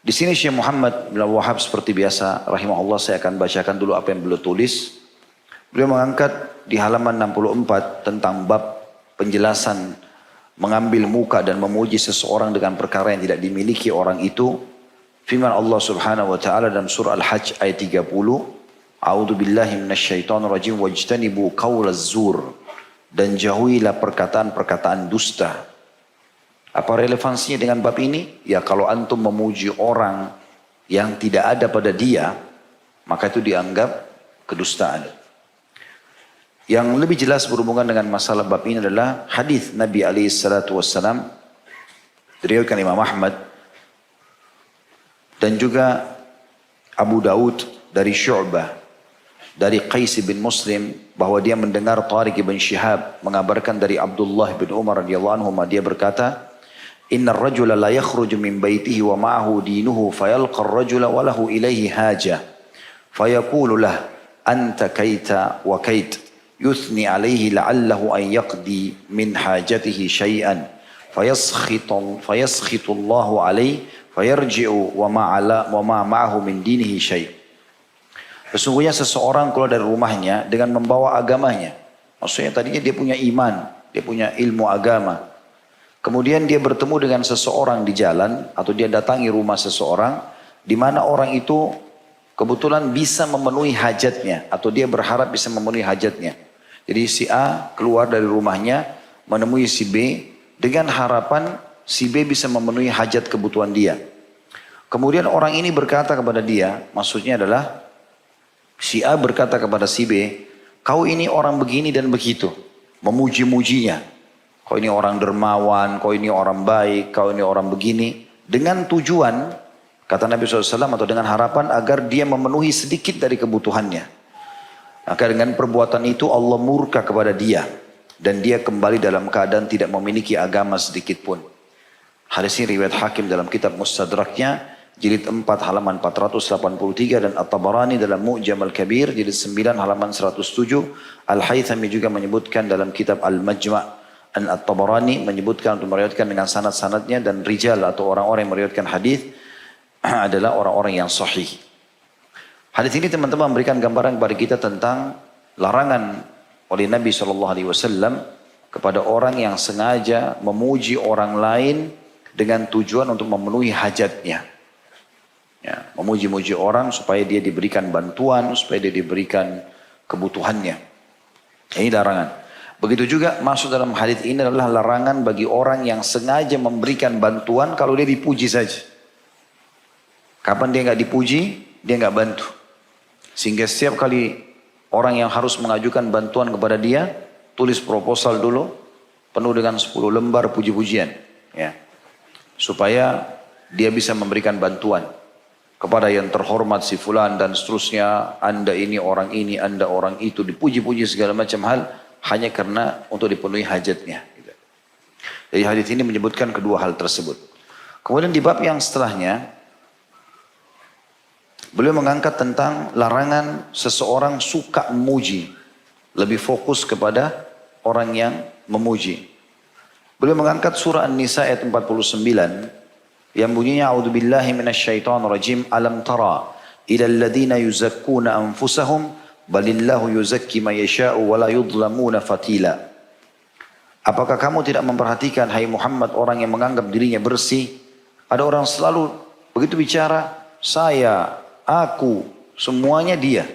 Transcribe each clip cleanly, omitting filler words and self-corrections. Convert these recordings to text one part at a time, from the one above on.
Di sini Syekh Muhammad bin Abdul Wahhab seperti biasa rahimahullah, saya akan bacakan dulu apa yang beliau tulis. Beliau mengangkat di halaman 64 tentang bab penjelasan mengambil muka dan memuji seseorang dengan perkara yang tidak dimiliki orang itu. Firman Allah Subhanahu wa taala dalam surah Al-Hajj ayat 30, A'udzu billahi minasyaitonir rajim wajtanibu qaulaz zur, dan jauhilah perkataan-perkataan dusta. Apa relevansinya dengan bab ini? Ya kalau antum memuji orang yang tidak ada pada dia, maka itu dianggap kedustaan. Yang lebih jelas berhubungan dengan masalah bab ini adalah hadis Nabi SAW, diriwayatkan Imam Ahmad dan juga Abu Daud dari Syu'bah dari Qais bin Muslim, bahwa dia mendengar Tariq bin Shihab mengabarkan dari Abdullah bin Umar radhiyallahu anhu, dia berkata, Inna ar-rajula la yakhruju min baitihi wa ma'ahu dinuhu fayalqa ar-rajula wa lahu ilayhi haja fayaqulu lah anta kaita wa kait yuthni alayhi la'allahu an yaqdi min hajatihi syai'an fayaskhitu Allahu alayhi fayarji'u wa ma ma'ahu min dinihi syai'. Sesungguhnya seseorang keluar dari rumahnya dengan membawa agamanya. Maksudnya tadinya dia punya iman, dia punya ilmu agama. Kemudian dia bertemu dengan seseorang di jalan atau dia datangi rumah seseorang di mana orang itu kebetulan bisa memenuhi hajatnya atau dia berharap bisa memenuhi hajatnya. Jadi si A keluar dari rumahnya menemui si B dengan harapan si B bisa memenuhi hajat kebutuhan dia. Kemudian orang ini berkata kepada dia, maksudnya adalah si A berkata kepada si B, kau ini orang begini dan begitu, memuji-mujinya. Kau ini orang dermawan, kau ini orang baik, kau ini orang begini. Dengan tujuan, kata Nabi SAW, atau dengan harapan agar dia memenuhi sedikit dari kebutuhannya. Maka dengan perbuatan itu Allah murka kepada dia. Dan dia kembali dalam keadaan tidak memiliki agama sedikit pun. Hadis ini riwayat Hakim dalam kitab Mustadraknya, jilid 4 halaman 483, dan At-Tabarani dalam Mu'jam Al-Kabir, jilid 9 halaman 107. Al-Haythami juga menyebutkan dalam kitab Al-Majma'. At-Tabarani menyebutkan untuk meriwayatkan dengan sanad-sanadnya, dan rijal atau orang-orang yang meriwayatkan hadis adalah orang-orang yang sahih. Hadis ini teman-teman memberikan gambaran kepada kita tentang larangan oleh Nabi SAW kepada orang yang sengaja memuji orang lain dengan tujuan untuk memenuhi hajatnya. Ya, memuji-muji orang supaya dia diberikan bantuan, supaya dia diberikan kebutuhannya. Ini larangan. Begitu juga masuk dalam hadis ini adalah larangan bagi orang yang sengaja memberikan bantuan kalau dia dipuji saja. Kapan dia nggak dipuji, dia nggak bantu. Sehingga setiap kali orang yang harus mengajukan bantuan kepada dia, tulis proposal dulu, penuh dengan 10 lembar puji-pujian. Ya. Supaya dia bisa memberikan bantuan kepada yang terhormat si fulan dan seterusnya. Anda ini, Anda orang itu, dipuji-puji segala macam hal. Hanya karena untuk dipenuhi hajatnya. Jadi hadis ini menyebutkan kedua hal tersebut. Kemudian di bab yang setelahnya, beliau mengangkat tentang larangan seseorang suka memuji. Lebih fokus kepada orang yang memuji. Beliau mengangkat surah An-Nisa ayat 49. Yang bunyinya, A'udzubillahi minasyaitonirrajim, Alam tara ilal ladhina yuzakkuna anfusahum balillahu yuzakki ma yasha'u wa la yudlamuna fatila. Apakah kamu tidak memperhatikan, hai Muhammad, orang yang menganggap dirinya bersih? Ada orang selalu begitu bicara, saya, aku, semuanya dia.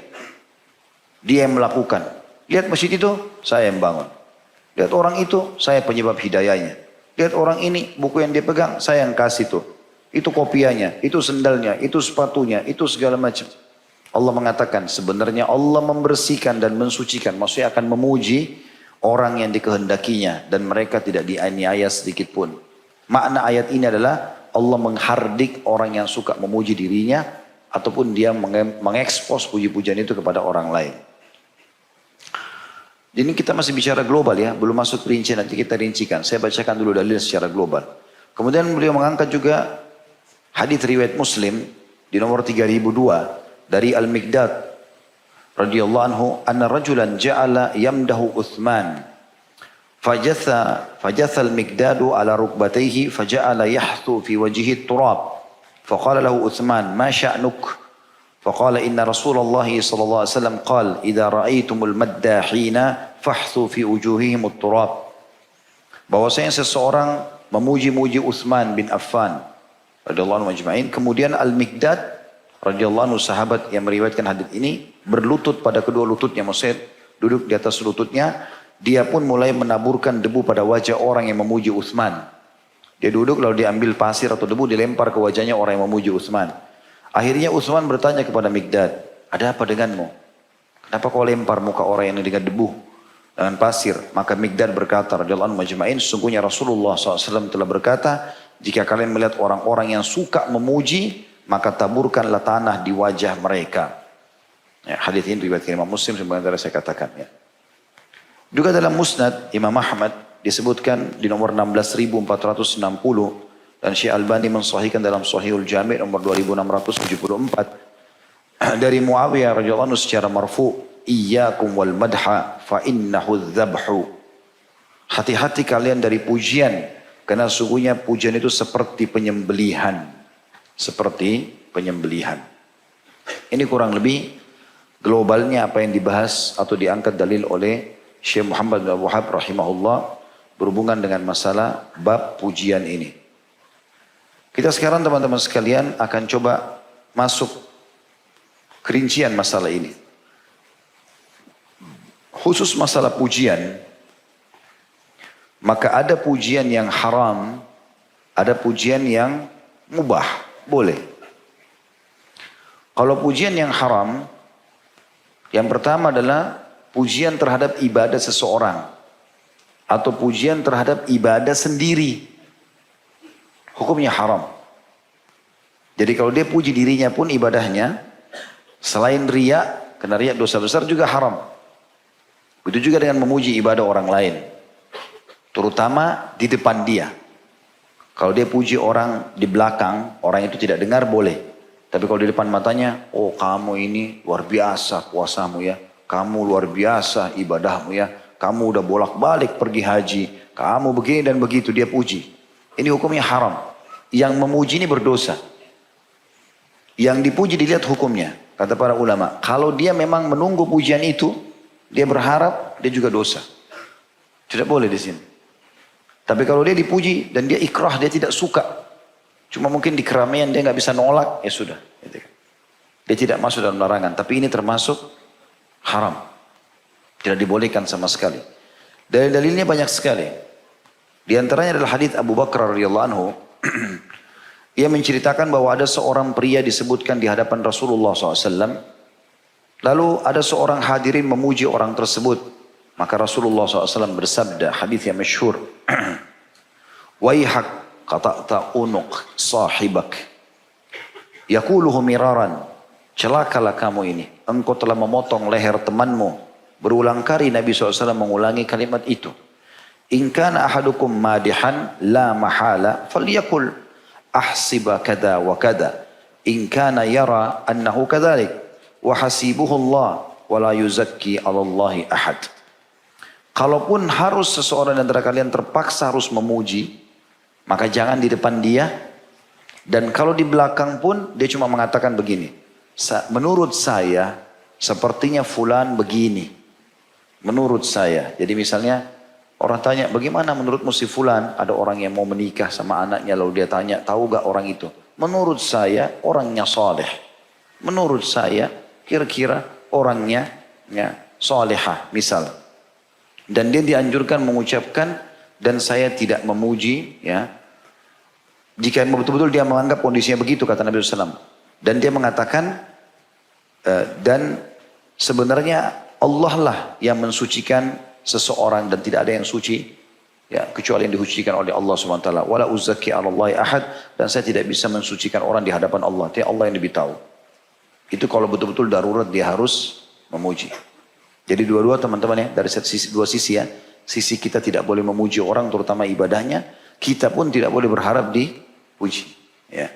Dia yang melakukan. Lihat masjid itu, saya yang bangun. Lihat orang itu, saya penyebab hidayahnya. Lihat orang ini, buku yang dia pegang, saya yang kasih tuh. Itu kopiahnya, itu sendalnya, itu sepatunya, itu segala macam. Allah mengatakan sebenarnya Allah membersihkan dan mensucikan. Maksudnya akan memuji orang yang dikehendakinya. Dan mereka tidak dianiaya sedikit pun. Makna ayat ini adalah Allah menghardik orang yang suka memuji dirinya. Ataupun dia mengekspos puji-pujian itu kepada orang lain. Jadi kita masih bicara global ya. Belum masuk rinci, nanti kita rincikan. Saya bacakan dulu dalil secara global. Kemudian beliau mengangkat juga hadis riwayat Muslim di nomor 3002. Dari Al-Miqdad radhiyallahu anhu, anna rajulan ja'ala yamdahu Uthman fajatha al-Miqdadu ala rukbatayhi faja'ala yahthu fi wajhihi turab Faqala lahu Uthman, ma sya'nuk? Faqala inna Rasulullah sallallahu alaihi wasallam qala idza ra'aitumul maddahina fahthu fi wujuhihim at-turab. Bahwasanya seseorang memuji-muji Uthman bin Affan radhiyallahu anhu majma'in, kemudian Al-Miqdad radhiyallahu anhu sahabat yang meriwayatkan hadis ini berlutut pada kedua lututnya, maksudnya duduk di atas lututnya, dia pun mulai menaburkan debu pada wajah orang yang memuji Uthman. Dia duduk lalu diambil pasir atau debu dilempar ke wajahnya orang yang memuji Uthman. Akhirnya Uthman bertanya kepada Miqdad, ada apa denganmu? Kenapa kau lempar muka orang yang dengan debu, dengan pasir? Maka Miqdad berkata, radhiyallahu anhu majma'in, sesungguhnya Rasulullah SAW telah berkata, jika kalian melihat orang-orang yang suka memuji, maka taburkanlah tanah di wajah mereka. Ya, hadis ini riwayat Imam Muslim sebagaimana saya katakan. Ya. Juga dalam Musnad Imam Ahmad disebutkan di nomor 16.460. Dan Syekh Albani mensahihkan dalam Sahihul Jami' nomor 2674 dari Muawiyah radhiyallahu anhu secara marfu, iyyakum wal madha fa innahu dzabhu. Hati-hati kalian dari pujian, karena sungguhnya pujian itu seperti penyembelihan. Seperti penyembelihan. Ini kurang lebih globalnya apa yang dibahas atau diangkat dalil oleh Syekh Muhammad bin Abdul Wahhab rahimahullah berhubungan dengan masalah bab pujian ini. Kita sekarang teman-teman sekalian akan coba masuk kerincian masalah ini. Khusus masalah pujian, maka ada pujian yang haram, ada pujian yang mubah, boleh. Kalau pujian yang haram, yang pertama adalah pujian terhadap ibadah seseorang atau pujian terhadap ibadah sendiri. Hukumnya haram. Jadi kalau dia puji dirinya pun ibadahnya, selain riya, karena riya dosa besar juga haram. Begitu juga dengan memuji ibadah orang lain. Terutama di depan dia. Kalau dia puji orang di belakang, orang itu tidak dengar boleh. Tapi kalau di depan matanya, oh kamu ini luar biasa puasamu ya. Kamu luar biasa ibadahmu ya. Kamu udah bolak-balik pergi haji. Kamu begini dan begitu, dia puji. Ini hukumnya haram. Yang memuji ini berdosa. Yang dipuji dilihat hukumnya. Kata para ulama, kalau dia memang menunggu pujian itu, dia berharap, dia juga dosa. Tidak boleh di sini. Tapi kalau dia dipuji dan dia ikrah, dia tidak suka. Cuma mungkin di keramaian dia nggak bisa nolak, ya sudah. Dia tidak masuk dalam larangan. Tapi ini termasuk haram. Tidak dibolehkan sama sekali. Dalil-dalilnya banyak sekali. Di antaranya adalah hadits Abu Bakar radhiyallahu anhu. Ia menceritakan bahwa ada seorang pria disebutkan di hadapan Rasulullah SAW. Lalu ada seorang hadirin memuji orang tersebut. Maka Rasulullah SAW bersabda, hadits yang masyhur. Waihak qata'ta unuq sahibak. Yaquluhu miraran. Celakalah kamu ini. Engkau telah memotong leher temanmu. Berulang kali Nabi SAW mengulangi kalimat itu. In kana ahadukum madihan la mahala falyakul ahsiba kada wa kada. In kana yara annahu kadzalik wa hasibuhu Allah wa la yuzakki 'ala Allahi ahad. Kalaupun harus seseorang antara kalian terpaksa harus memuji, maka jangan di depan dia. Dan kalau di belakang pun dia cuma mengatakan begini. Menurut saya sepertinya fulan begini. Menurut saya. Jadi misalnya orang tanya, bagaimana menurutmu si fulan? Ada orang yang mau menikah sama anaknya, lalu dia tanya, tahu gak orang itu? Menurut saya orangnya saleh. Menurut saya kira-kira orangnya ya, salehah misal. Dan dia dianjurkan mengucapkan, dan saya tidak memuji. Ya. Jika betul-betul dia menganggap kondisinya begitu, kata Nabi SAW. Dan dia mengatakan, dan sebenarnya Allah lah yang mensucikan seseorang dan tidak ada yang suci ya kecuali yang disucikan oleh Allah SWT. Wala uzaki 'ala Allahi ahad, dan saya tidak bisa mensucikan orang di hadapan Allah. Dia Allah yang lebih tahu. Itu kalau betul-betul darurat dia harus memuji. Jadi dua-dua teman-teman ya, dari dua sisi ya. Sisi kita tidak boleh memuji orang terutama ibadahnya, kita pun tidak boleh berharap dipuji ya.